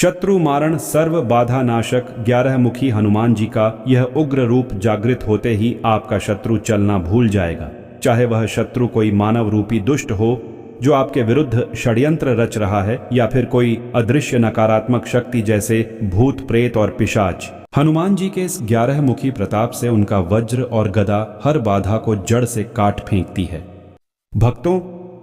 शत्रु मारण सर्व बाधा नाशक 11 मुखी हनुमान जी का यह उग्र रूप जागृत होते ही आपका शत्रु चलना भूल जाएगा। चाहे वह शत्रु कोई मानव रूपी दुष्ट हो जो आपके विरुद्ध षड्यंत्र रच रहा है, या फिर कोई अदृश्य नकारात्मक शक्ति जैसे भूत प्रेत और पिशाच। हनुमान जी के इस 11 मुखी प्रताप से उनका वज्र और गदा हर बाधा को जड़ से काट फेंकती है। भक्तों,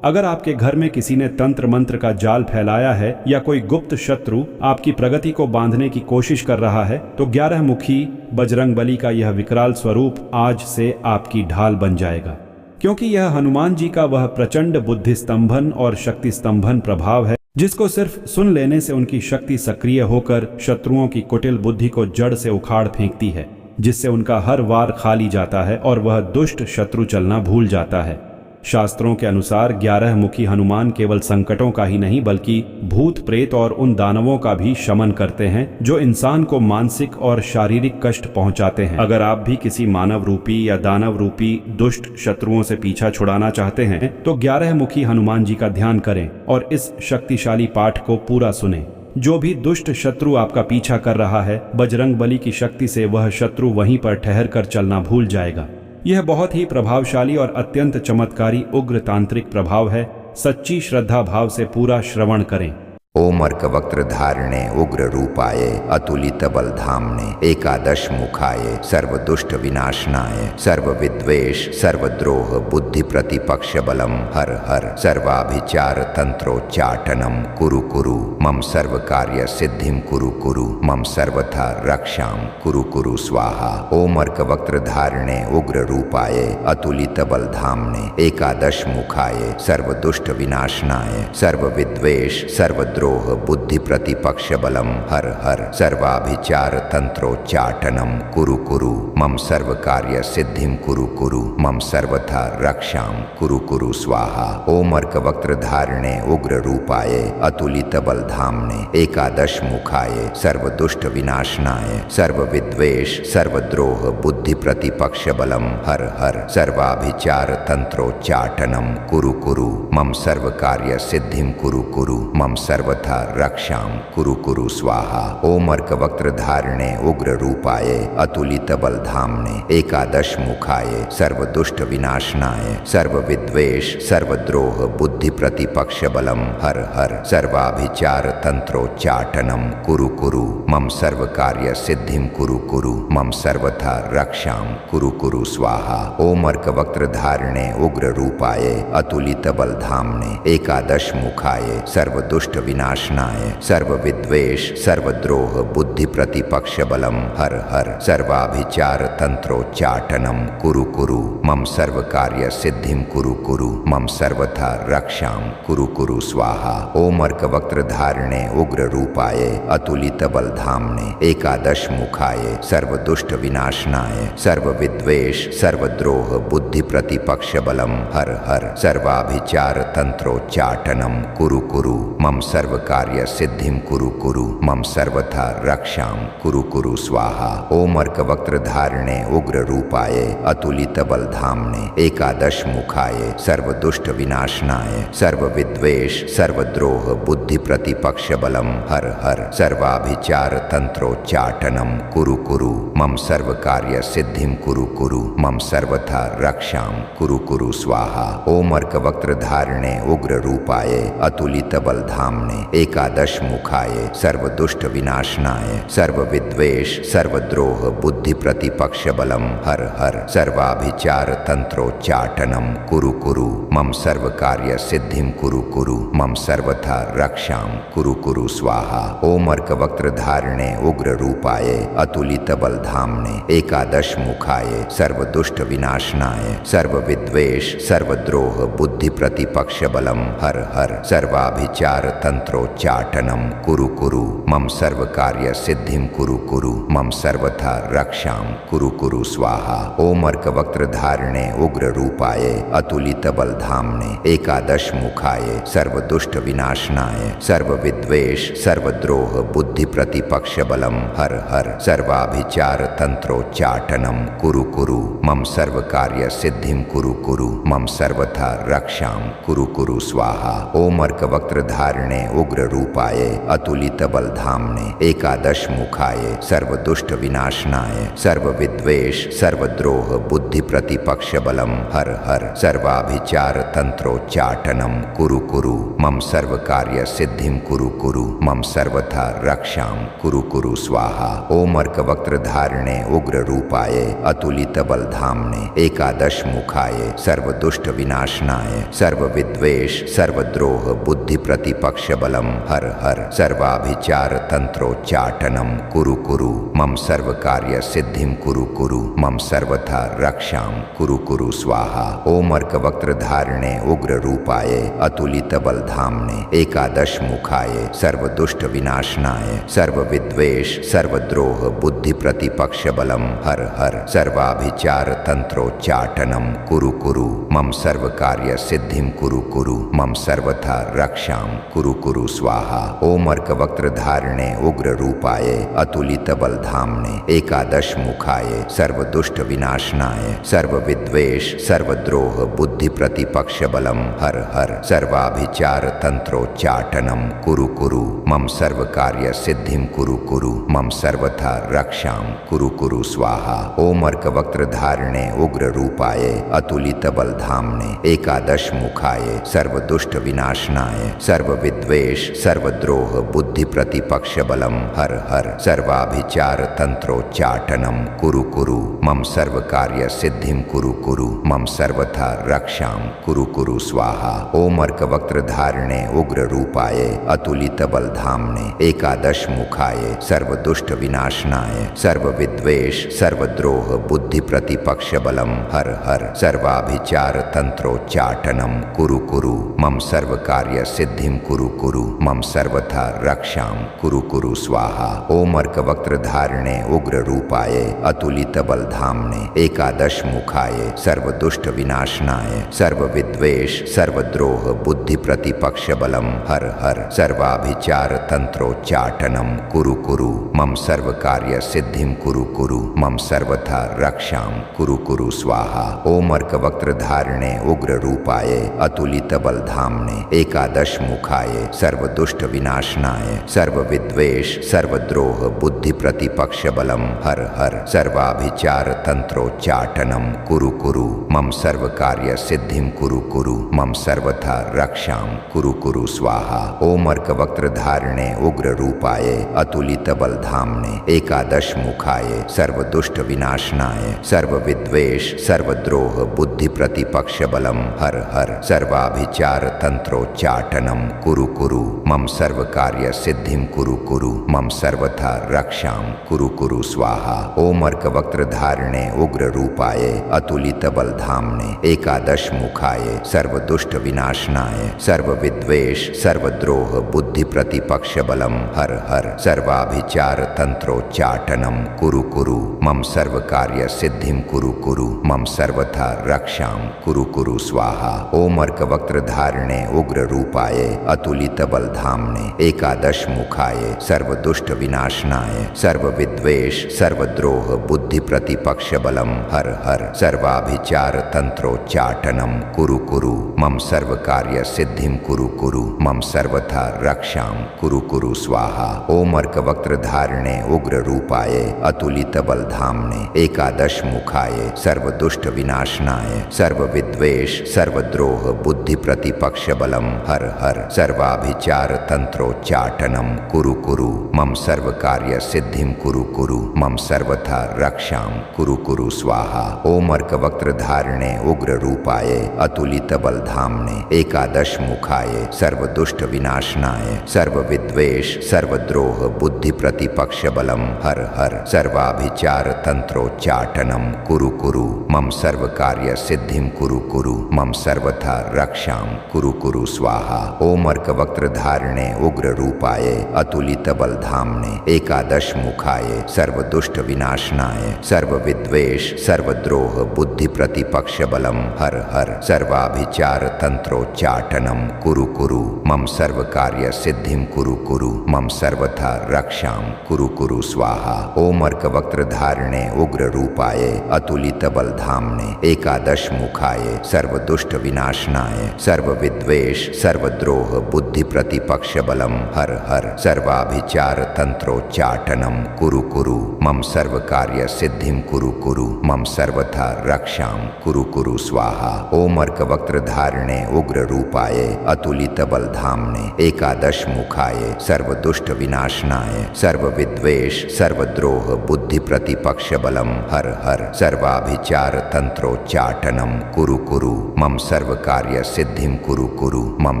अगर आपके घर में किसी ने तंत्र मंत्र का जाल फैलाया है या कोई गुप्त शत्रु आपकी प्रगति को बांधने की कोशिश कर रहा है, तो 11 मुखी बजरंगबली का यह विकराल स्वरूप आज से आपकी ढाल बन जाएगा, क्योंकि यह हनुमान जी का वह प्रचंड बुद्धि स्तंभन और शक्ति स्तंभन प्रभाव है जिसको सिर्फ सुन लेने से उनकी शक्ति सक्रिय होकर शत्रुओं की कुटिल बुद्धि को जड़ से उखाड़ फेंकती है, जिससे उनका हर वार खाली जाता है और वह दुष्ट शत्रु चलना भूल जाता है। शास्त्रों के अनुसार 11 मुखी हनुमान केवल संकटों का ही नहीं बल्कि भूत प्रेत और उन दानवों का भी शमन करते हैं जो इंसान को मानसिक और शारीरिक कष्ट पहुंचाते हैं। अगर आप भी किसी मानव रूपी या दानव रूपी दुष्ट शत्रुओं से पीछा छुड़ाना चाहते हैं तो 11 मुखी हनुमान जी का ध्यान करें और इस शक्तिशाली पाठ को पूरा सुने। जो भी दुष्ट शत्रु आपका पीछा कर रहा है, बजरंगबली की शक्ति से वह शत्रु वहीं पर ठहर कर चलना भूल जाएगा। यह बहुत ही प्रभावशाली और अत्यंत चमत्कारी उग्र तांत्रिक प्रभाव है। सच्ची श्रद्धा भाव से पूरा श्रवण करें। ओम अर्कवक्त्र धारिणे उग्र रूपाय अतुलित बलधामने एकादश मुखाय सर्व दुष्ट विनाशनाय सर्व विद्वेष सर्वद्रोह बुद्धि प्रतिपक्ष बलम हर हर सर्वाभिचार तंत्रोच्चाटनम कुरु कुरु मम सर्व कार्य सिद्धिम कुरु कुरु मम सर्वथा रक्षाम कुरु कुरु स्वाहा। ओम अर्कवक्त्र धारिणे उग्र रूपाय अतुलित बलधामने एकादश मुखाय सर्व दुष्ट विनाशनाय सर्व विद्वेष सर्वद्रोह बुद्धि प्रतिपक्ष बलम हर हर सर्वाभिचार तंत्रोच्चाटनम कुरु कुरु मम सर्व कार्य सिद्धिम कुरु कुरु मम सर्वथा रक्षाम कुरु कुरु स्वाहा। ओम अर्कवक्त्र धारिणे उग्र रूपाय अतुलित बलधामने एकादश मुखाय सर्व दुष्ट विनाशनाय सर्व विद्वेष सर्वद्रोह बुद्धि प्रतिपक्ष बलम हर हर सर्वाभिचार तंत्रोच्चाटनम कुरु कुरु मम सर्व कार्य सिद्धिम कुरु कुरु मम सर्वथा रक्षाम कुरु कुरु स्वाहा। ओम अर्कवक्त्र धारिणे उग्र रूपाय अतुलित बलधामने एकादश मुखाय सर्व दुष्ट विनाशनाय सर्व विद्वेष सर्वद्रोह बुद्धि प्रतिपक्ष बलम हर हर सर्वाभिचार तंत्रोच्चाटनम कुरु कुरु मम सर्व कार्य सिद्धिम कुरु कुरु मम सर्वथा रक्षाम कुरु कुरु स्वाहा। ओम अर्कवक्त्र धारिणे उग्र रूपाय अतुलित बलधामने एकादश मुखाय सर्व दुष्ट विनाशनाय सर्व विद्वेष सर्वद्रोह बुद्धि प्रतिपक्ष बलम हर हर सर्वाभिचार तंत्रोच्चाटनम कुरु कुरु मम सर्व कार्य सिद्धिम कुरु कुरु मम सर्वथा रक्षाम कुरु कुरु स्वाहा। ओम अर्कवक्त्र धारिणे उग्र रूपाय अतुलित बलधामने एकादश मुखाय सर्व दुष्ट विनाशनाय सर्व विद्वेष सर्वद्रोह बुद्धि प्रतिपक्ष बलम हर हर सर्वाभिचार तंत्रोच्चाटनम कुरु कुरु मम सर्व कार्य सिद्धिम कुरु कुरु मम सर्वथा रक्षाम कुरु कुरु स्वाहा। ओम अर्कवक्त्र धारिणे उग्र रूपाय अतुलित बलधामने एकादश मुखाय सर्व दुष्ट विनाशनाय सर्व विद्वेष सर्वद्रोह बुद्धि प्रतिपक्ष बलम हर हर सर्वाभिचार तंत्रोच्चाटनम कुरु कुरु मम सर्व कार्य सिद्धिम कुरु कुरु मम सर्वथा रक्षाम कुरु कुरु स्वाहा। ओम अर्कवक्त्र धारिणे उग्र रूपाय अतुलित बलधामने एकादश मुखाय सर्व दुष्ट विनाशनाय सर्व विद्वेष सर्वद्रोह बुद्धि प्रतिपक्ष बलम हर हर सर्वाभिचार तंत्रोच्चाटनम कुरु कुरु मम सर्व कार्य सिद्धिम कुरु कुरु मम सर्वथा रक्षाम कुरु कुरु स्वाहा। ओम अर्कवक्त्र धारिणे उग्र रूपाय अतुलित बलधामने एकादश मुखाय सर्व दुष्ट विनाशनाय सर्व विद्वेष सर्वद्रोह बुद्धि प्रतिपक्ष बलम हर हर सर्वाभिचार तंत्रोच्चाटनम कुरु कुरु मम सर्व कार्य सिद्धिम कुरु कुरु मम सर्वथा रक्षाम कुरु कुरु स्वाहा। ओम अर्कवक्त्र धारिणे उग्र रूपाय अतुलित बलधामने एकादश मुखाय सर्व दुष्ट विनाशनाय सर्व विद्वेष सर्वद्रोह बुद्धि प्रतिपक्ष बलम हर हर सर्वाभिचार तंत्रोच्चाटनम कुरु कुरु मम सर्व कार्य सिद्धिम कुरु कुरु मम सर्वथा रक्षाम कुरु कुरु स्वाहा। ओम अर्कवक्त्र धारिणे उग्र रूपाय अतुलित बलधाम्ने एकादश मुखाय सर्वदुष्ट विनाशनाय सर्वविद्वेष सर्वद्रोह बुद्धि प्रतिपक्ष बलम हर हर सर्वाभिचार तंत्रोच्चाटनम कुरु कुरु मम सर्व कार्य सिद्धिम कुरु कुरु मम सर्वथा रक्षाम कुरु कुरु स्वाहा। ओम अर्कवक्त्र धारिणे उग्र रूपाय अतुलित बलधाम्ने एकादश मुखाय सर्वदुष्ट विनाशनाय सर्वविद्वेष सर्वद्रोह बुद्धि प्रतिपक्ष बलम हर हर सर्वाभिचार तंत्रोच्चाटनम कुरु कुरु मम सर्व कार्य सिद्धिम कुरु कुरु मम सर्वथा रक्षाम कुरु कुरु स्वाहा। ओम अर्कवक्त्र धारिणे उग्र रूपाय अतुलित बलधाम्ने एकादश मुखाय सर्वदुष्ट विनाशनाय सर्वविद्वेष सर्वद्रोह बुद्धि प्रतिपक्ष बलम हर हर सर्वाभिचार तंत्रोच्चाटनम कुरु कुरु मम सर्व कार्य सिद्धिम कुरु कुरु मम सर्वथा रक्षाम कुरु कुरु स्वाहा। ओम अर्कवक्त्र धारिणे उग्र रूपाय अतुलित बलधाम्ने एकादश मुखाय सर्वदुष्ट विनाशनाय सर्वविद्वेष सर्वद्रोह बुद्धि प्रतिपक्ष बलम हर हर सर्वाभिचार तंत्रोच्चाटनम कुरु कुरु मम सर्व कार्य सिद्धिम कुरु कुरु मम सर्वथा रक्षाम कुरु कुरु स्वाहा। ओम अर्कवक्त्र धारिणे उग्र रूपाय अतुलित बलधाम्ने एकादश मुखाय सर्वदुष्ट विनाशनाय सर्वविद्वेष सर्वद्रोह बुद्धि प्रतिपक्ष बलम हर हर सर्वाभिचार तंत्रोच्चाटनम कुरु कुरु मम सर्व कार्य सिद्धिम कुरु कुरु मम सर्वथा रक्षाम कुरु कुरु स्वाहा। ओम अर्कवक्त्र धारिणे उग्र रूपाय अतुलित बलधाम्ने एकादश मुखाय सर्वदुष्ट विनाशनाय सर्वविद्वेष सर्वद्रोह बुद्धि प्रतिपक्ष बलम हर हर सर्वाभिचार तंत्रोच्चाटनम कुरु कुरु मम सर्व कार्य सिद्धिम कुरु कुरु मम सर्वथा रक्षाम कुरु कुरु स्वाहा। ओम अर्कवक्त्र धारिणे उग्र रूपाय अतुलित बलधाम्ने एकादश मुखाय सर्वदुष्ट विनाशनाय सर्वविद्वेष सर्वद्रोह बुद्धि प्रतिपक्ष बलम हर हर सर्वाभिचार तंत्रोच्चाटनम कुरु कुरु मम सर्व कार्य सिद्धिम कुरु कुरु मम सर्वथा रक्षाम कुरु कुरु स्वाहा। ओम अर्कवक्त्र धारिणे उग्र रूपाय अतुलित बलधाम्ने एकादश मुखाय सर्वदुष्ट विनाशनाय सर्वविद्वेष सर्वद्रोह बुद्धि प्रतिपक्ष बलम हर हर सर्वाभिचार तंत्रोच्चाटनम कुरु कुरु मम सर्व कार्य सिद्धिम कुरु कुरु मम सर्वथा रक्षाम कुरु कुरु स्वाहा। ओम अर्कवक्त्र धारिणे उग्र रूपाय अतुलित बलधाम्ने एकादश मुखाय सर्वदुष्ट विनाशनाय सर्वविद्वेष सर्वद्रोह बुद्धि प्रतिपक्ष बलम हर हर सर्वाभिचार तंत्रोच्चाटनम कुरु कुरु मम सर्व कार्य सिद्धिम कुरु कुरु मम सर्वथा रक्षाम कुरु कुरु स्वाहा। ओम अर्कवक्त्र धारिणे उग्र रूपाय अतुलित बलधाम्ने एकादश मुखाय सर्वदुष्ट विनाशनाय सर्वविद्वेष सर्वद्रोह बुद्धि प्रतिपक्ष बलम हर हर सर्वाभिचार तंत्रोच्चाटनम कुरु कुरु मम सर्व कार्य सिद्धिम कुरु कुरु मम सर्वथा रक्षाम कुरु कुरु स्वाहा। ओम अर्कवक्त्र धारिणे उग्र रूपाय अतुलित बलधाम्ने एकादश मुखाय सर्वदुष्ट विनाशनाय सर्वविद्वेष सर्वद्रोह बुद्धि प्रतिपक्ष बलम हर हर सर्वाभिचार तंत्रोच्चाटनम कुरु कुरु मम सर्व कार्य सिद्धिम कुरु कुरु मम सर्वथा रक्षाम कुरु कुरु स्वाहा। ओम अर्कवक्त्र धारिणे उग्र रूपाय अतुलित बलधाम्ने एकादश मुखाय सर्वदुष्ट विनाशनाय सर्वविद्वेष सर्वद्रोह बुद्धि प्रतिपक्ष बलम हर हर सर्वाभिचार तंत्रोच्चाटनम कुरु कुरु मम सर्व कार्य सिद्धिम कुरु कुरु मम सर्वथा रक्षाम कुरु कुरु स्वाहा। ओम अर्कवक्त्र धारिणे उग्र रूपाय अतुलित बलधाम्ने एकादश मुखाय सर्वदुष्ट विनाशनाय सर्वविद्वेष सर्वद्रोह बुद्धि प्रतिपक्ष बलम हर हर सर्वाभिचार तंत्रोच्चाटनम। उच्चाटनम कुरु कुरु मम सर्व कार्य सिद्धिम कुरु कुरु मम सर्वथा रक्षाम कुरु कुरु स्वाहा। ओम अर्कवक्त्र धारिणे उग्र रूपाय अतुलित बलधाम्ने एकादश मुखाय सर्वदुष्ट विनाशनाय सर्वविद्वेष सर्वद्रोह बुद्धि प्रतिपक्ष बलम हर हर सर्वाभिचार तंत्रोच्चाटनम कुरु कुरु मम सर्व कार्य सिद्धिम कुरु कुरु मम सर्वथा रक्ष रक्षां कुरु कुरु स्वाहा। ओम अर्कवक्त्रधारिणे उग्ररूपाय अतुलितबलधाम्ने एकादशमुखाय सर्वदुष्ट विनाशनाय सर्वविद्वेष सर्वद्रोह बुद्धि प्रतिपक्ष बलम हर हर सर्वाभिचार तंत्रोच्चाटनम कुरु कुरु मम सर्व कार्य सिद्धिम कुरु कुरु मम सर्वथा रक्षां कुरु कुरु स्वाहा। ओम अर्कवक्त्रधारिणे उग्र रूपाय अतुलित बलधाम्ने एकादश मुखाय सर्वदुष्ट विनाशनाय सर्वविद्वेष सर्वद्रोह बुद्धि प्रतिपक्ष बलम हर हर सर्वाभिचार तंत्रोच्चाटनम कुरु कुरु मम सर्व कार्य सिद्धिम कुरु कुरु मम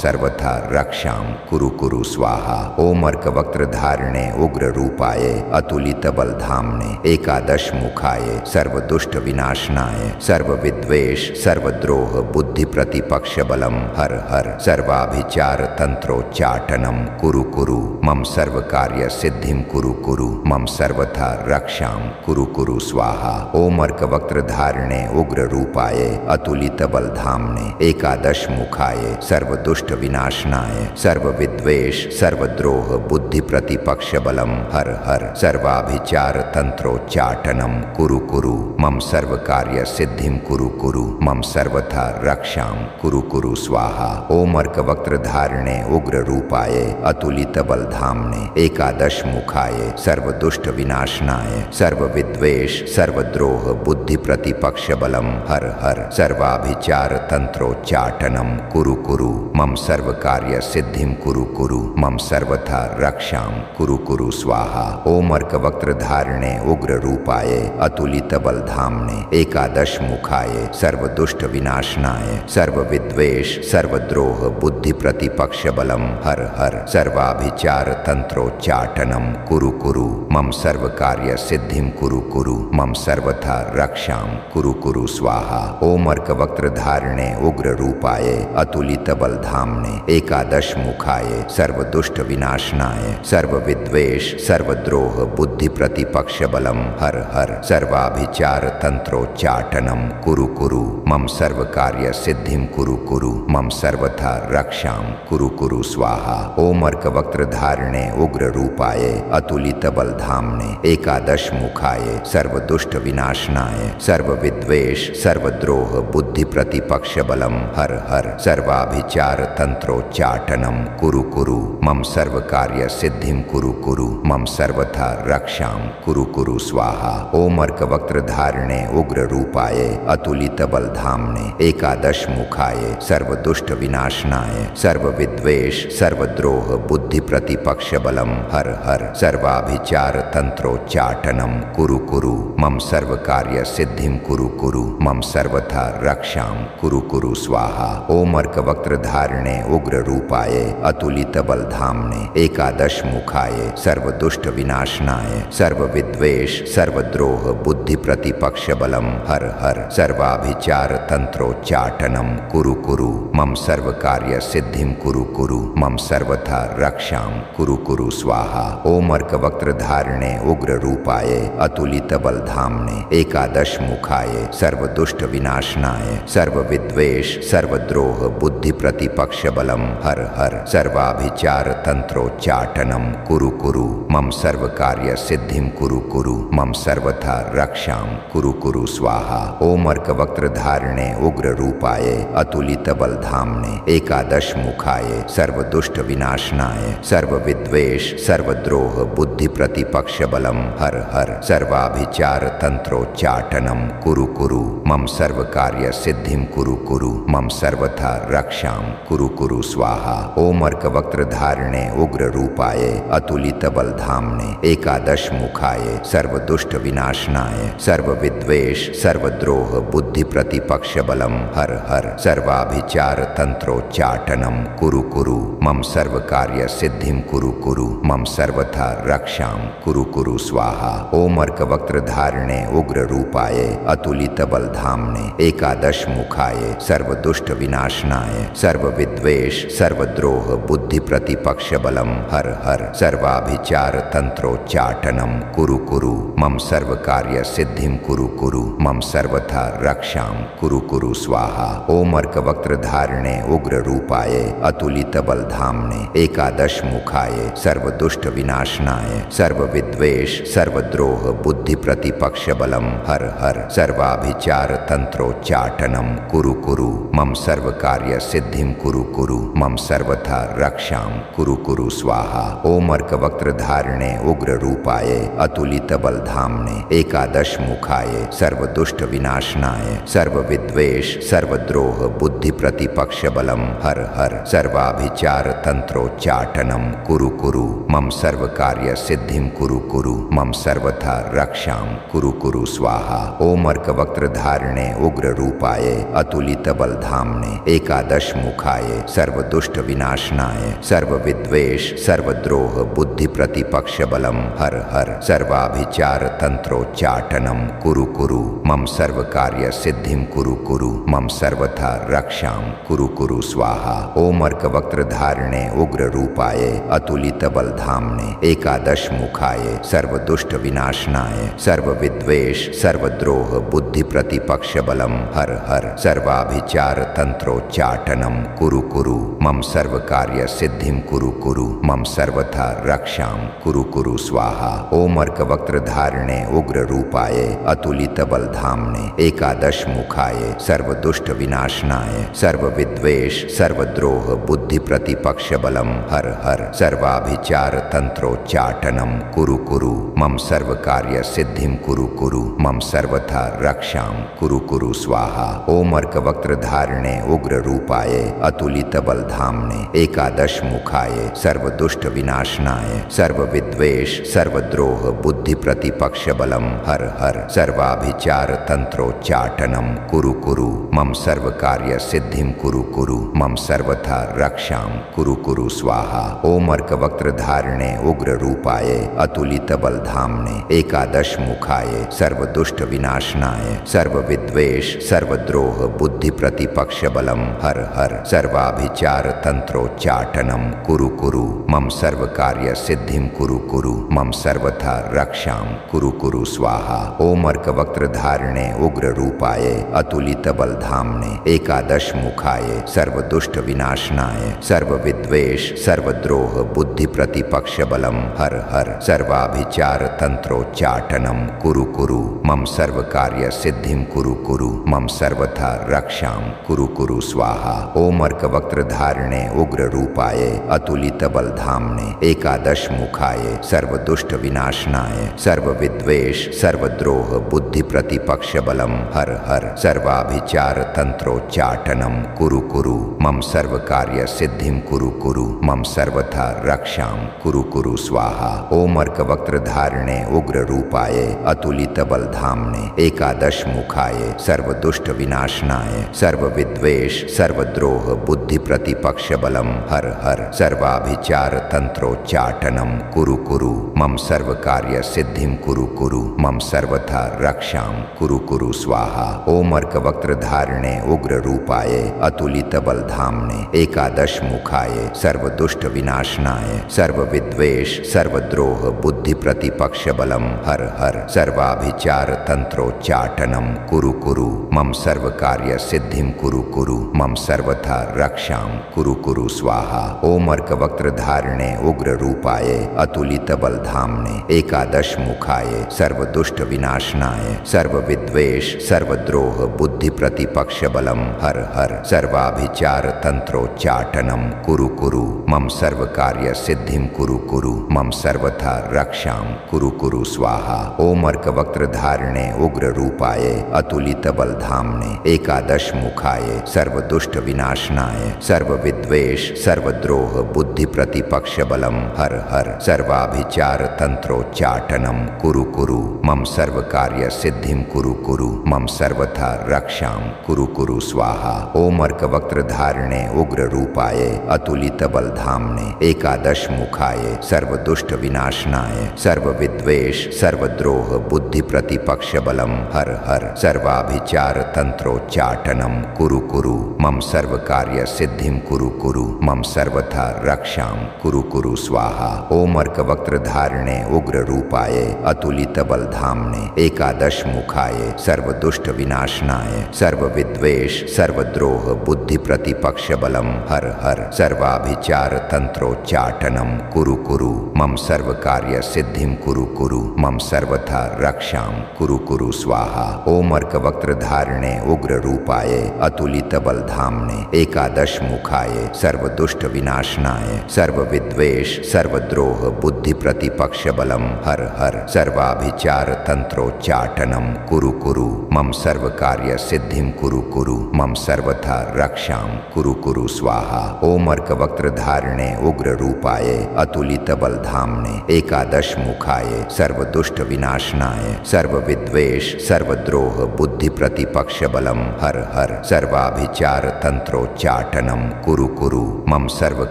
सर्वथा रक्षां कुरु कुरु स्वाहा। ओम अर्कवक्त्रधारिणे उग्र रूपाय अतुलित बलधाम्ने एकादश मुखाय सर्वदुष्ट विनाशनाय सर्वविद्वेष सर्वद्रोह बुद्धि प्रतिपक्ष बलम हर हर सर्वाभिचार तंत्रोच्चाटनम कुरु कुरु मम सर्व कार्य सिद्धिम कुरु कुरु मम सर्वथा रक्षां कुरु कुरु स्वाहा। ओम अर्कवक्त्रधारिणे उग्र रूपाय अतुलित बलधाम्ने एकादश मुखाय सर्वदुष्ट विनाशनाय सर्वविद्वेष सर्वद्रोह बुद्धि प्रतिपक्ष बलम हर हर सर्वाभिचार तंत्रोच्चाटनम कुरु कुरु मम सर्व कार्य सिद्धिम कुरु कुरु मम सर्वथा रक्षां कुरु कुरु स्वाहा। ओम अर्कवक्त्रधारिणे उग्र रूपाय अतुलित बलधाम्ने एकादश मुखाय सर्वदुष्ट विनाशनाय सर्वविद्वेष सर्वद्रोह बुद्धि प्रतिपक्ष बलम हर हर सर्वाभिचार तंत्रोच्चाटनम कुरु कुरु मम सर्व कार्य सिद्धिम कुरु कुरु मम सर्वथा रक्षां कुरु कुरु स्वाहा। ओम अर्कवक्त्रधारिणे उग्र रूपाय अतुलित बलधाम्ने एकादश मुखाय सर्वदुष्ट विनाशनाय सर्वविद्वेष सर्वद्रोह बुद्धि प्रतिपक्ष बलम हर हर सर्वाभिचार तंत्रोच्चाटनम कुरु कुरु मम सर्व कार्य सिद्धिम कुरु कुरु मम सर्वथा रक्षां कुरु कुरु स्वाहा। ओम अर्कवक्त्रधारिणे उग्र रूपाय अतुलित बलधाम्ने एकादश मुखाय सर्वदुष्ट विनाशनाय सर्वविद्वेष सर्वद्रोह बुद्धि प्रतिपक्ष बलम हर हर सर्वाभिचार तंत्रोच्चाटनम कुरु कुरु मम सर्व कार्य सिद्धिम कुरु कुरु मम सर्वथा रक्षां कुरु कुरु स्वाहा। ओम अर्कवक्त्रधारिणे उग्र रूपाय अतुलित बलधाम्ने एकादश मुखाय सर्वदुष्ट विनाशनाय सर्वविद्वेष सर्वद्रोह बुद्धि प्रतिपक्ष बलम हर हर सर्वाभिचार तंत्रोच्चाटनम कुरु कुरु मम सर्व कार्य सिद्धिम कुरु कुरु मम सर्वथा रक्षां कुरु कुरु स्वाहा। ओम अर्कवक्त्रधारिणे उग्र रूपाय अतुलित बलधाम्ने एकादश मुखाय सर्वदुष्ट विनाशनाय सर्वविद्वेष सर्वद्रोह बुद्धि प्रतिपक्ष बलम हर हर सर्वाभिचार तंत्रोच्चाटनम कुरु कुरु मम सर्व कार्य सिद्धिम कुरु कुरु मम सर्वथा रक्षां कुरु कुरु स्वाहा। ओम अर्कवक्त्रधारिणे उग्र रूपाय अतुलित बलधाम्ने एकादश मुखाय सर्वदुष्ट विनाशनाय सर्वविद्वेष सर्वद्रोह बुद्धि प्रतिपक्ष बलम हर हर सर्वाभिचार तंत्रोच्चाटनम कुरु कुरु मम सर्व कार्य सिद्धिम कुरु कुरु मम सर्वथा रक्षां कुरु कुरु स्वाहा। ओम अर्कवक्त्रधारिणे उग्र रूपाय अतुलित बलधाम्ने एकादश मुखाय सर्वदुष्ट विनाशनाय सर्वविद्वेष सर्वद्रोह बुद्धि प्रतिपक्ष बलम हर हर सर्वाभिचार तंत्रोच्चाटनम कुरु कुरु मम सर्व कार्य सिद्धिम कुरु कुरु मम सर्वथा रक्षां कुरु कुरु स्वाहा। ओम अर्कवक्त्रधारिणे उग्र रूपाय अतुलित बलधाम्ने एकादश मुखाय सर्वदुष्ट विनाशनाय सर्वविद्वेष सर्वद्रोह बुद्धि प्रतिपक्ष बलम हर हर सर्वाभिचार तंत्रोच्चाटनम कुरु कुरु मम सर्व कार्य सिद्धिम कुरु कुरु मम सर्वथा रक्षां कुरु कुरु स्वाहा। ओम अर्कवक्त्रधारिणे उग्र रूपाय अतुलित बलधाम्ने एकादश मुखाय सर्वदुष्ट विनाशनाय सर्वविद्वेष सर्वद्रोह बुद्धि प्रतिपक्ष बलम हर हर सर्वाभिचार तंत्रोच्चाटनम कुरु कुरु मम सर्व कार्य सिद्धिम कुरु कुरु मम सर्वथा रक्षां कुरु कुरु स्वाहा। ओम अर्कवक्त्रधारिणे उग्र रूपाय अतुलित बलधाम्ने एकादश मुखाय सर्वदुष्ट विनाशनाय सर्वविद्वेष सर्वद्रोह बुद्धि प्रतिपक्ष बलम हर हर सर्वाभिचार तंत्रोच्चाटनम कुरु कुरु मम सर्व कार्य सिद्धिम कुरु कुरु मम सर्वथा रक्षां कुरु कुरु स्वाहा। ओम अर्कवक्त्रधारिणे उग्र रूपाय अतुलित बलधाम्ने एकादश मुखाय सर्वदुष्ट विनाशनाय सर्वविद्वेष सर्वद्रोह बुद्धि प्रतिपक्ष बलम हर हर सर्वाभिचार तंत्रोच्चाटनम कुरु कुरु मम सर्व कार्य सिद्धिम कुरु कुरु मम सर्वथा रक्षाम कुरु कुरु स्वाहा। ओम अर्कवक्त्र धारिणे उग्र रूपाय अतुलित बलधामने एकादश मुखाय सर्वदुष्ट विनाशनाय सर्वविद्वेष सर्वद्रोह बुद्धि प्रतिपक्ष बलम हर हर सर्वाभिचार तंत्रोच्चाटनम कुरु कुरु मम सर्व कार्य सिद्धिम कुरु कुरु मम सर्वथा रक्षाम कुरु कुरु स्वाहा। ओम अर्कवक्त्र धारिणे उग्र रूपाय अतुलित बलधामने एकादश मुखाय सर्वदुष्ट विनाशनाय सर्वविद्वेष सर्वद्रोह बुद्धि प्रतिपक्ष बलम हर हर सर्वाभिचार तंत्रोच्चाटनम कुरु कुरु मम सर्व कार्य सिद्धिम कुरु कुरु मम सर्वथा रक्षाम कुरु कुरु स्वाहा। ओम अर्कवक्त्र धारिणे उग्र रूपाय अतुलित बलधामने एकादश मुखाय सर्वदुष्ट विनाशनाय सर्वविद्वेष सर्वद्रोह बुद्धि प्रतिपक्ष बलम हर हर सर्वाभिचार तंत्रोच्चाटनम कुरु कुरु मम सर्व कार्य सिद्धिम कुरु कुरु मम सर्वथा रक्षाम कुरु कुरु स्वाहा। ओम अर्कवक्त्र धारिणे उग्र रूपाय अतुलित बलधामने एकादश मुखाय सर्वदुष्ट विनाशनाय सर्वविद्वेष सर्वद्रोह बुद्धि प्रतिपक्ष बलम हर हर सर्वाभिचार तंत्रोच्चाटनम कुरु कुरु मम सर्व कार्य सिद्धिम कुरु कुरु मम सर्वथा रक्षाम कुरु कुरु स्वाहा। ओम अर्कवक्त्र धारिणे उग्र रूपाय अतुलित बलधामने एकादश मुखाय सर्वदुष्ट विनाशनाय सर्वविद्वेष सर्वद्रोह बुद्धि प्रतिपक्ष बलम हर हर सर्वाभिचार तंत्रोच्चाटनम कुरु कुरु मम सर्व कार्य सिद्धिम कुरु कुरु मम सर्वथा रक्षाम कुरु कुरु स्वाहा। ओम अर्कवक्त्र धारिणे उग्र रूपाय अतुलित बलधामने एकादश मुखाय सर्वदुष्ट विनाशनाय सर्वविद्वेष सर्वद्रोह बुद्धि प्रतिपक्ष बलम हर हर सर्वाभिचार तंत्रोच्चाटनम कुरु कुरु मम सर्व कार्य सिद्धिम कुरु कुरु मम सर्वथा रक्षाम कुरु कुरु स्वाहा। ओम अर्कवक्त्र धारिणे उग्र रूपाय अतुलित बलधामने एकादश मुखाय सर्वदुष्ट विनाशनाय सर्वविद्वेष सर्वद्रोह बुद्धि प्रतिपक्ष बलम हर हर सर्वाभिचार तंत्रोच्चाटनम कुरु कुरु मम सर्व कार्य सिद्धिम कुरु कुरु मम सर्वथा रक्षाम कुरु कुरु स्वाहा। ओम अर्कवक्त्र धारिणे उग्र रूपाय अतुलित बलधामने एकादश मुखाय सर्वदुष्ट विनाशनाय सर्वविद्वेष सर्वद्रोह बुद्धि प्रतिपक्ष बलम हर हर सर्वाभिचार तंत्रोच्चाटनम कुरु कुरु मम सर्व कार्य सिद्धिम कुरु कुरु मम सर्वथा रक्षाम कुरु कुरु स्वाहा। ओम अर्कवक्त्र धारिणे उग्र रूपाय अतुलित बलधामने एकादश मुखाय सर्वदुष्ट विनाशनाय सर्वविद्वेष सर्वद्रोह बुद्धि प्रतिपक्ष बलम हर हर सर्वाभिचार तंत्रोच्चाटनम कुरु कुरु मम सर्व कार्य सिद्धिम कुरु कुरु मम सर्वथा रक्षाम कुरु कुरु स्वाहा। ओम अर्कवक्त्र धारिणे उग्र रूपाय अतुलित बलधामने एकादश मुखाय सर्वदुष्ट विनाशनाय सर्वविद्वेष सर्वद्रोह बुद्धि प्रतिपक्ष बलम हर हर सर्वाभिचार तंत्रोच्चाटनम कुरु कुरु मम सर्व कार्य सिद्धिम कुरु कुरु मम सर्वथा रक्षाम कुरु कुरु स्वाहा। ओम अर्कवक्त्र धारिणे उग्र रूपाय अतुलित बलधामने एकादश मुखाय सर्वदुष्ट विनाशनाय सर्वविद्वेष सर्वद्रोह बुद्धि प्रतिपक्ष बलम हर हर सर्वाभिचार तंत्रोच्चाटनम कुरु कुरु मम सर्व कार्य सिद्धिम कुरु कुरु मम सर्वथा रक्षाम कुरु कुरु स्वाहा। ओम अर्कवक्त्र धारिणे उग्र रूपाय अतुलित बलधामने एकादश मुखाय सर्वदुष्ट विनाशनाय सर्वविद्वेष सर्वद्रोह बुद्धि प्रतिपक्ष बलम हर हर सर्वाभिचार तंत्रोच्चाटनम कुरु कुरु मम सर्व कार्य सिद्धिम कुरु कुरु मम सर्वथा रक्षाम कुरु कुरु स्वाहा। ओम अर्कवक्त्र धारिणे उग्र रूपाय अतुलित बलधामने एकादश मुखाय सर्वदुष्ट विनाशनाय सर्वविद्वेष सर्वद्रोह बुद्धि प्रतिपक्ष बलम हर हर सर्वाभिचार तंत्रोच्चाटनम कुरु कुरु मम सर्व कार्य सिद्धिम कुरु कुरु मम सर्वथा रक्षाम कुरु कुरु स्वाहा। ओम अर्कवक्त्र धारिणे उग्र रूपाय अतुलित बलधामने एकादश मुखाय सर्वदुष्ट विनाशनाय सर्वविद्वेष सर्व सर्वद्रोह बुद्धि प्रतिपक्ष बलम हर हर सर्वाभिचार तंत्रोच्चाटनम कुरु कुरु मम सर्व कार्य सिद्धिम कुरु कुरु मम सर्वथा रक्षाम कुरु कुरु स्वाहा। ओम अर्कवक्त्र धारिणे उग्र रूपाय अतुलित बलधामने एकादश मुखाय सर्वदुष्ट विनाशनाय सर्व विद्वेष सर्वद्रोह बुद्धि प्रतिपक्ष बलम हर हर सर्वाभिचार तंत्रोच्चाटनम कुरु कुरु मम सर्व कार्य सिद्धिम कुरु कुरु मम सर्वथा रक्षाम कुरु कुरु स्वाहा। ओम अर्कवक्त्र धारिणे उग्र रूपाय अतुलित बलधामने एकादश मुखाय सर्वदुष्ट विनाशनाय सर्व विद्वेष सर्वद्रोह बुद्धि प्रतिपक्ष बलम हर हर सर्वाभिचार तंत्रोच्चाटनम कुरु कुरु मम सर्व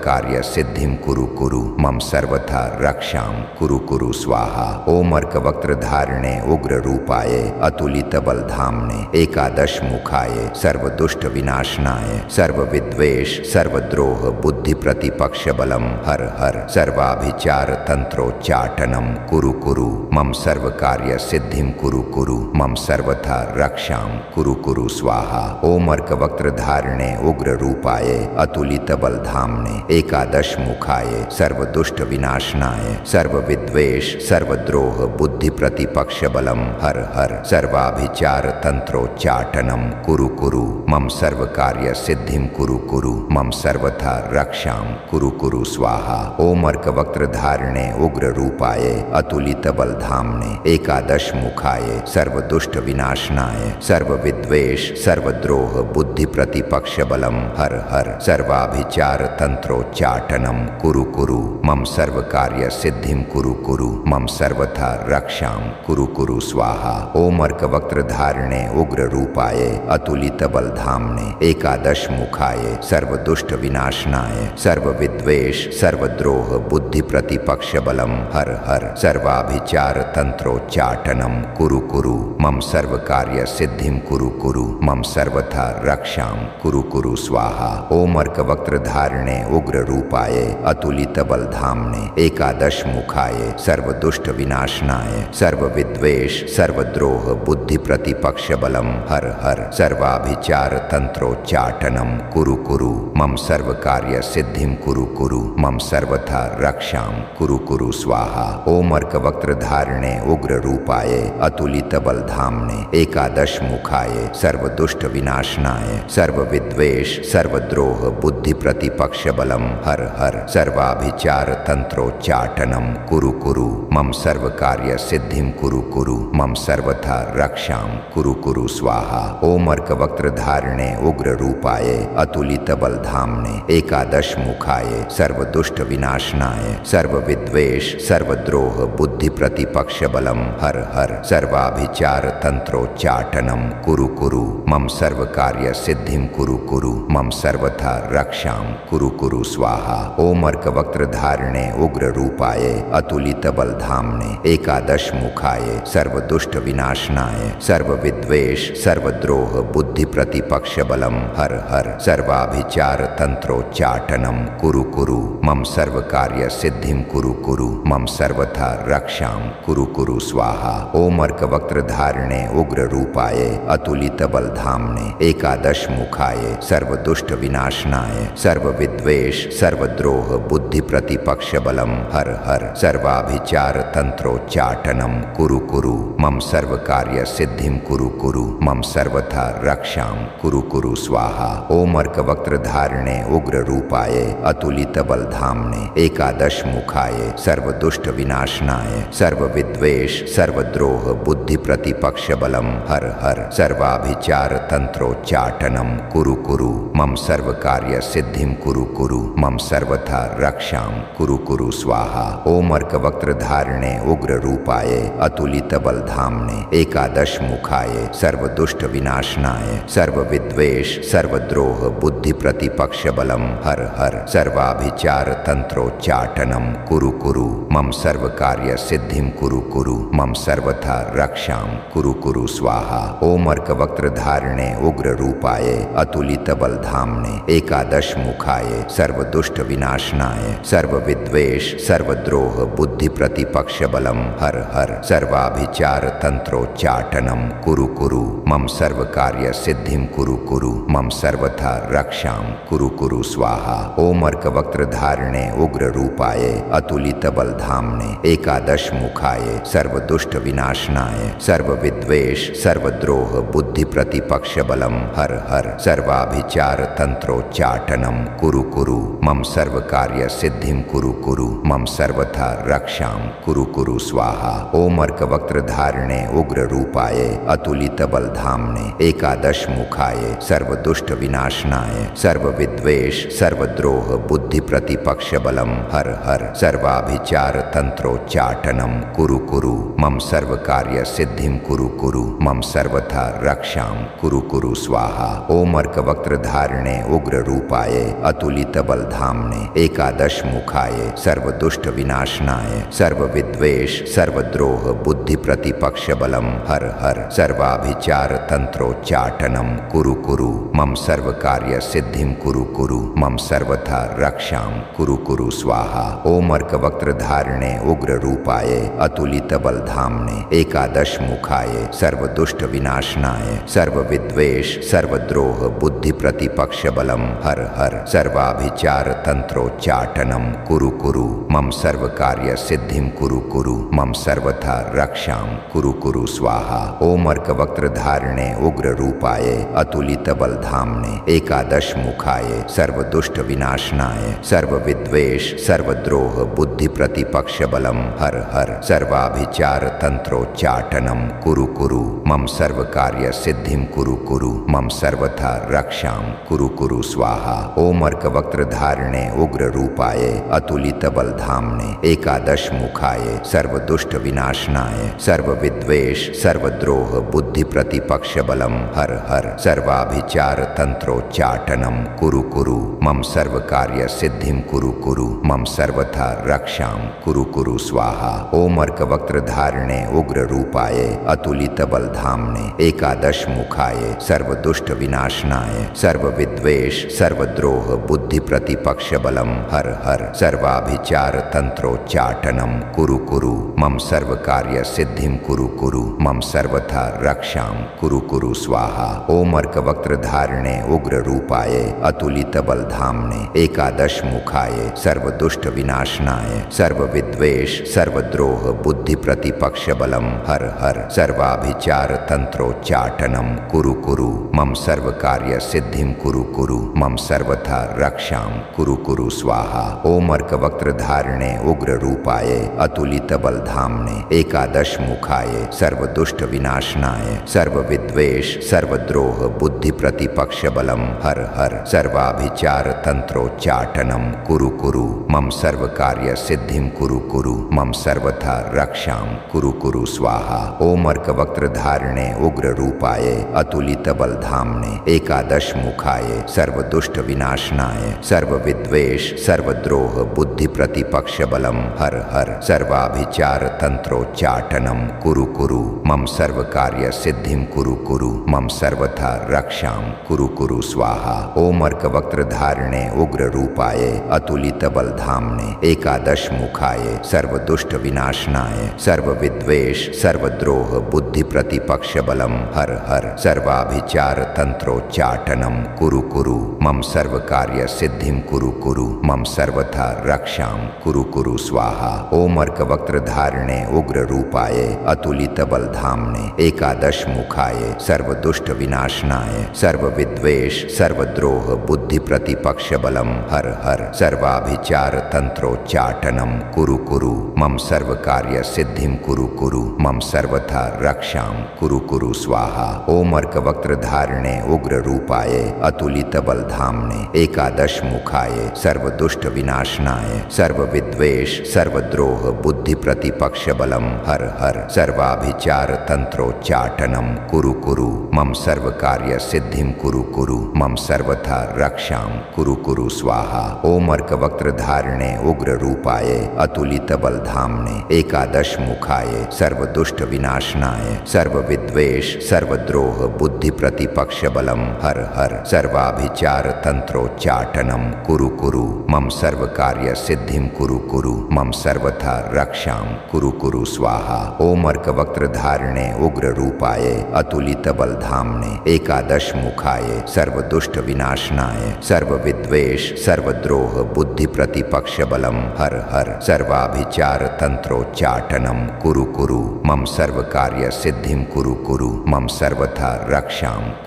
कार्य सिद्धिम कुरु कुरु मम सर्वथा रक्षाम कुरु कुरु स्वाहा। ओम अर्कवक्त्र धारिणे उग्र रूपाय अतुलित बलधामने एकादश मुखाय सर्वदुष्ट विनाशनाय सर्व विद्वेष सर्वद्रोह बुद्धि प्रतिपक्ष बलम हर हर सर्वाभिचार तंत्रोच्चाटनम कुरु कुरु मम सर्व कार्य सिद्धिम कुरु कुरु मम सर्वथा रक्षाम कुरु कुरु स्वाहा। ओम अर्कवक्त्र धारिणे उग्र रूपाय अतुलित बलधामने एकादश मुखाय सर्वदुष्ट विनाशनाय सर्व विद्वेष सर्वद्रोह बुद्धि प्रतिपक्ष बलम हर हर सर्वाभिचार तंत्रोच्चाटनम कुरु कुरु मम सर्व कार्य सिद्धिम कुरु कुरु मम सर्वथा रक्षाम कुरु कुरु स्वाहा। ओम अर्कवक्त्र धारिणे उग्र रूपाय अतुलित बलधामने एकादश मुखाय सर्वदुष्ट विनाशनाय सर्व विद्वेष सर्वद्रोह बुद्धि प्रतिपक्ष बलम हर हर सर्वाभिचार तंत्रोच्चाटनम कुरु कुरु मम सर्व कार्य सिद्धिम कुरु कुरु मम सर्वथा रक्षाम कुरु कुरु स्वाहा। ओम अर्कवक्त्र धारिणे उग्र रूपाय अतुलित बलधामने एकादश मुखाय सर्वदुष्ट विनाशनाय सर्व विद्वेष सर्वद्रोह बुद्धि प्रतिपक्ष बलम हर हर सर्वाभिचार तंत्रोच्चाटनम कुरु कुरु मम सर्व कार्य सिद्धिम कुरु कुरु मम सर्वथा रक्षाम कुरु कुरु स्वाहा। ओम अर्कवक्त्र धारिणे उग्र रूपाय अतुलित बलधामने एकादश मुखाय सर्वदुष्ट विनाशनाय सर्व विद्वेष सर्वद्रोह बुद्धि प्रतिपक्ष बलम हर हर सर्वाभिचार तंत्रोच्चाटनम कुरु कुरु मम सर्व कार्य सिद्धिम कुरु कुरु मम सर्वथा रक्षाम कुरु कुरु स्वाहा। ओम अर्कवक्त्र धारिणे उग्र रूपाय अतुलित बलधामने एकादश मुखाय सर्वदुष्ट विनाशनाय सर्व विद्वेष सर्वद्रोह बुद्धि प्रतिपक्ष बलम हर हर सर्वाभिचार तंत्रोच्चाटनम कुरु कुरु मम सर्व कार्य सिद्धिम कुरु कुरु मम सर्वथा रक्षाम कुरु कुरु स्वाहा। ओम अर्कवक्त्र धारिणे उग्र रूपाय अतुलित बलधामने एकादश मुखाय सर्वदुष्ट विनाशनाय सर्व विद्वेष सर्वद्रोह बुद्धि प्रतिपक्ष बलम हर हर सर्वाभिचार तंत्रोच्चाटनम कुरु कुरु मम सर्व कार्य सिद्धिम कुरु कुरु मम सर्वथा रक्षाम कुरु कुरु स्वाहा। ओम अर्कवक्त्र धारिणे उग्र रूपाय अतुलित बलधामने एकादश मुखाय सर्वदुष्ट विनाशनाय सर्व विद्वेष सर्वद्रोह बुद्धि प्रतिपक्ष बलम हर हर सर्वाभिचार तंत्रोच्चाटनम कुरु कुरु मम सर्व कार्य सिद्धिम कुरु कुरु मम सर्वथा रक्षाम कुरु कुरु स्वाहा। ओम अर्कवक्त्र धारिणे उग्र रूपाय अतुलित बलधामने एकादश मुखाय सर्वदुष्ट विनाशनाय सर्व विद्वेष सर्वद्रोह बुद्धि प्रतिपक्ष बलम हर हर सर्वाभिचार तंत्रोच्चाटनम कुरु कुरु मम सर्व कार्य सिद्धिम कुरु कुरु मम सर्वथा रक्षाम कुरु कुरु स्वाहा। ओम अर्कवक्त्र धारिणे उग्र रूपाय अतुलित बलधामने एकादश मुखाय सर्वदुष्ट विनाशनाय सर्व विद्वेष सर्वद्रोह बुद्धि प्रतिपक्ष बलम हर हर सर्वाभिचार तंत्रोच्चाटनम कुरु कुरु मम सर्व कार्य सिद्धिम कुरु कुरु मम सर्वथा रक्षाम कुरु कुरु स्वाहा। ओम अर्कवक्त्र धारिणे उग्र रूपाय अतुलित बलधामने एकादश मुखाय सर्वदुष्ट विनाशनाय सर्व विद्वेष सर्वद्रोह बुद्धि प्रतिपक्ष बलम हर हर सर्वाभिचार तंत्रोच्चाटनम कुरु कुरु मम सर्व कार्य सिद्धिम कुरु कुरु मम सर्वथा रक्षाम कुरु कुरु स्वाहा। ओम अर्कवक्त्र धारिणे उग्र रूपाय अतुलित बलधामने एकादश मुखाय सर्वदुष्ट विनाशनाय सर्व विद्वेष सर्वद्रोह बुद्धि प्रतिपक्ष बलम हर हर सर्वाभिचार तंत्रोच्चाटनम कुरु कुरु मम सर्व कार्य सिद्धिम कुरु कुरु मम सर्वथा रक्षां कुरु कुरु स्वाहा। ओम अर्कवक्त्रधारिणे उग्र रूपाय अतुलित बलधाम्ने एकादश मुखाय सर्वदुष्ट विनाशनाय सर्वविद्वेष सर्वद्रोह बुद्धि प्रतिपक्ष बलम हर हर सर्वाभिचार तंत्रोच्चाटनम कुरु कुरु मम सर्व कार्य सिद्धिम कुरु कुरु मम सर्वथा रक्षां कुरु कुरु स्वाहा। ओम अर्कवक्त्रधारिणे उग्र रूपाय अतुलित बलधाम्ने एकादश मुखाय सर्वदुष्ट विनाशनाय सर्वविद्वेष सर्वद्रोह बुद्धि प्रतिपक्ष बलम हर हर सर्वाभिचार तंत्रोच्चाटनम कुरु कुरु मम सर्व कार्य सिद्धिम कुरु कुरु मम सर्वथा रक्षां कुरु कुरु स्वाहा। ओम अर्कवक्त्रधारिणे उग्र रूपाय अतुलित बलधाम्ने एकादश मुखाय सर्वदुष्ट विनाशनाय सर्वविद्वेष सर्वद्रोह बुद्धि प्रतिपक्ष बलम हर हर सर्वाभिचार तंत्रोच्चाटनम कुरु कुरु मम सर्व कार्य सिद्धिम कुरु कुरु मम सर्वथा रक्षां कुरु कुरु स्वाहा। ओम अर्कवक्त्रधारिणे उग्र रूपाय अतुलित बलधाम्ने एकादश मुखाय सर्वदुष्ट विनाशनाय सर्वविद्वेष सर्वद्रोह बुद्धि प्रतिपक्ष बलम हर हर सर्वाभिचार तंत्रोच्चाटनम कुरु कुरु मम सर्व कार्य सिद्धिम कुरु कुरु मम सर्वथा रक्षां कुरु कुरु स्वाहा। ओम अर्कवक्त्रधारिणे उग्र रूपाय अतुलित बलधाम्ने एकादश मुखाय सर्वदुष्ट विनाशनाय सर्वविद्वेष सर्वद्रोह बुद्धि प्रतिपक्ष बलम हर हर सर्वाभिचार तंत्रोच्चाटनम कुरु कुरु मम सर्व कार्य सिद्धिम कुरु कुरु मम सर्वथा रक्षां कुरु कुरु स्वाहा। ओम अर्कवक्त्रधारिणे उग्र रूपाय अतुलित बलधाम्ने एकादश मुखाय सर्वदुष्ट विनाशनाय सर्वविद्वेष सर्वद्रोह बुद्धि प्रतिपक्ष बलम हर हर सर्वाभिचार तंत्रोच्चाटनम कुरु कुरु मम सर्व कार्य सिद्धिम कुरु कुरु मम सर्वथा रक्षां कुरु कुरु स्वाहा। ओम अर्कवक्त्रधारिणे उग्र रूपाय अतुलित बलधाम्ने एकादश मुखाय सर्वदुष्ट विनाशनाय सर्वविद्वेष सर्वद्रोह बुद्धि प्रतिपक्ष बलम हर हर सर्वाभिचार तंत्रोच्चाटनम कुरु कुरु मम सर्व कार्य सिद्धिम कुरु कुरु मम सर्वथा रक्षां कुरु कुरु स्वाहा। ओम अर्कवक्त्रधारिणे उग्र रूपाय अतुलित बलधाम्ने एकादश मुखाय सर्वदुष्ट विनाशनाय सर्वविद्वेष सर्वद्रोह बुद्धि प्रतिपक्ष बलम हर हर सर्वाभिचार तंत्रोच्चाटनम कुरु कुरु मम सर्व कार्य सिद्धिम कुरु कुरु मम सर्वथा रक्षां कुरु कुरु स्वाहा। ओम अर्कवक्त्रधारिणे उग्र रूपाय अतुलित बलधाम्ने एकादश मुखाय सर्वदुष्ट विनाशनाय सर्वविद्वेष सर्वद्रोह बुद्धि प्रतिपक्ष बलम हर हर सर्वाभिचार तंत्रोच्चाटनम कुरु कुरु मम सर्व कार्य सिद्धिम कुरु कुरु मम सर्वथा रक्षां कुरु कुरु स्वाहा। ओम अर्कवक्त्रधारिणे उग्र रूपाय अतुलित बलधाम्ने एकादश मुखाय सर्वदुष्ट विनाशनाय सर्वविद्वेष सर्वद्रोह बुद्धि प्रतिपक्ष बलम हर हर सर्वाभिचार तंत्रोच्चाटनम कुरु कुरु मम सर्व कार्य सिद्धिम कुरु कुरु मम सर्वथा रक्षां कुरु कुरु स्वाहा। ओम अर्कवक्त्रधारिणे उग्र रूपाय अतुलित बलधाम्ने एकादश मुखाय सर्वदुष्ट विनाशनाय सर्वविद्वेष सर्वद्रोह बुद्धि प्रतिपक्ष बलम हर हर सर्वाभिचार तंत्रोच्चाटनम कुरु कुरु मम सर्व कार्य सिद्धिम कुरु कुरु मम सर्वथा रक्षां कुरु कुरु स्वाहा। ओम अर्कवक्त्रधारिणे उग्र रूपाय अतुलित बलधाम्ने एकादश मुखाय सर्वदुष्ट विनाशनाय सर्वविद्वेष सर्वद्रोह बुद्धि प्रतिपक्ष बलम हर हर सर्वाभिचार तंत्रोच्चाटनम कुरु कुरु मम सर्व कार्य सिद्धिम कुरु कुरु मम सर्वथा रक्षां कुरु कुरु स्वाहा। ओम अर्कवक्त्रधारिणे उग्र रूपाय अतुलित बलधाम्ने एकादश मुखाय सर्वदुष्ट विनाशनाय सर्वविद्वेष सर्वद्रोह बुद्धि प्रतिपक्ष बलम हर हर सर्वाभिचार तंत्रोच्चाटनम कुरु कुरु मम सर्व कार्य सिद्धिम कुरु कुरु मम सर्वथा रक्षां कुरु कुरु स्वाहा। ओम अर्कवक्त्रधारिणे उग्र रूपाय अतुलित बलधाम्ने एकादश मुखाय सर्वदुष्ट विनाशनाय सर्वविद्वेष सर्वद्रोह बुद्धि बुद्धिप्रतिपक्षबलं हर हर सर्वाभिचार तंत्रोच्चाटनं कुरु कुरु मम सर्वकार्यसिद्धिं कुरु कुरु मम सर्वथा रक्षां कुरु कुरु स्वाहा। ओम अर्कवक्त्रधारिणे उग्ररूपाय अतुलितबलधाम्ने एकादश मुखाय सर्वदुष्ट विनाशनाय सर्वविद्वेष सर्वद्रोह बुद्धिप्रतिपक्षबलं हर हर सर्वाभिचार तंत्रोच्चाटनं कुरु कुरु मम सर्वकार्यसिद्धिं कुरु कुरु मम सर्वथा रक्षां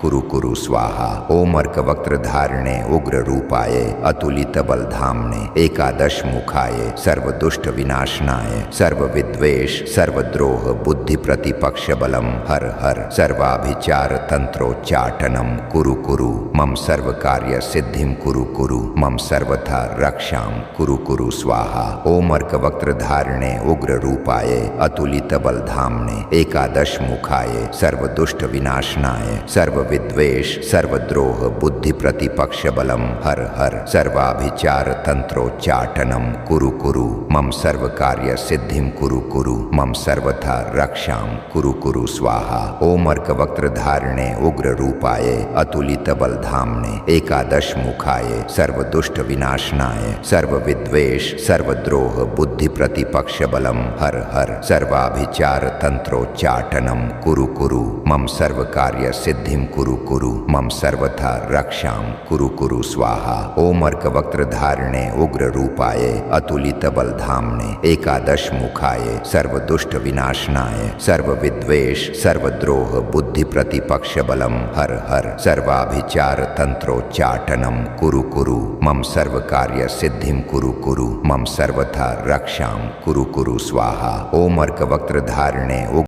कुरु कुरु स्वाहा। ओम अर्कवक्त्रधारिणे उग्ररूपाय अतुलितबलधाम्ने एकादश मुखाय सर्वदुष्ट विनाशनाय सर्वविद्वेष सर्वद्रोह बुद्धिप्रतिपक्षबलं हर हर सर्वाभिचार तंत्रोच्चाटनं कुरु कुरु मम सर्वकार्यसिद्धिं कुरु कुरु मम सर्वथा रक्षां कुरु कुरु स्वाहा। ओम अर्कवक्त्रधारिणे उग्ररूपाय अतुलितबलधाम्ने एकादश मुखाय सर्वदुष्ट विनाशनाय सर्वविद्वेष सर्वद्रोह बुद्धिप्रतिपक्षबलं हर हर सर्वाभिचार तंत्रोच्चाटनं कुरु कुरु मम सर्वकार्यसिद्धिं कुरु कुरु मम सर्वथा रक्षां कुरु कुरु स्वाहा। ओम अर्कवक्त्रधारिणे उग्ररूपाय अतुलितबलधाम्ने एकादश मुखाय सर्वदुष्ट विनाशनाय सर्वविद्वेष सर्वद्रोह बुद्धिप्रतिपक्षबलं हर हर सर्वाभिचार तंत्रोच्चाटनं कुरु कुरु मम सर्वकार्यसिद्धिं कुरु कुरु मम सर्वथा रक्षां कुरु कुरु स्वाहा। ओम अर्कवक्त्रधारिणे उग्ररूपाय अतुलितबलधाम्ने एकादश मुखाय सर्वदुष्ट विनाशनाय सर्वविद्वेष सर्वद्रोह बुद्धिप्रतिपक्षबलं हर हर सर्वाभिचार तंत्रोच्चाटनं कुरु कुरु मम सर्वकार्यसिद्धिं कुरु कुरु मम सर्वथा रक्षां कुरु कुरु स्वाहा। ओम अर्कवक्त्रधारिणे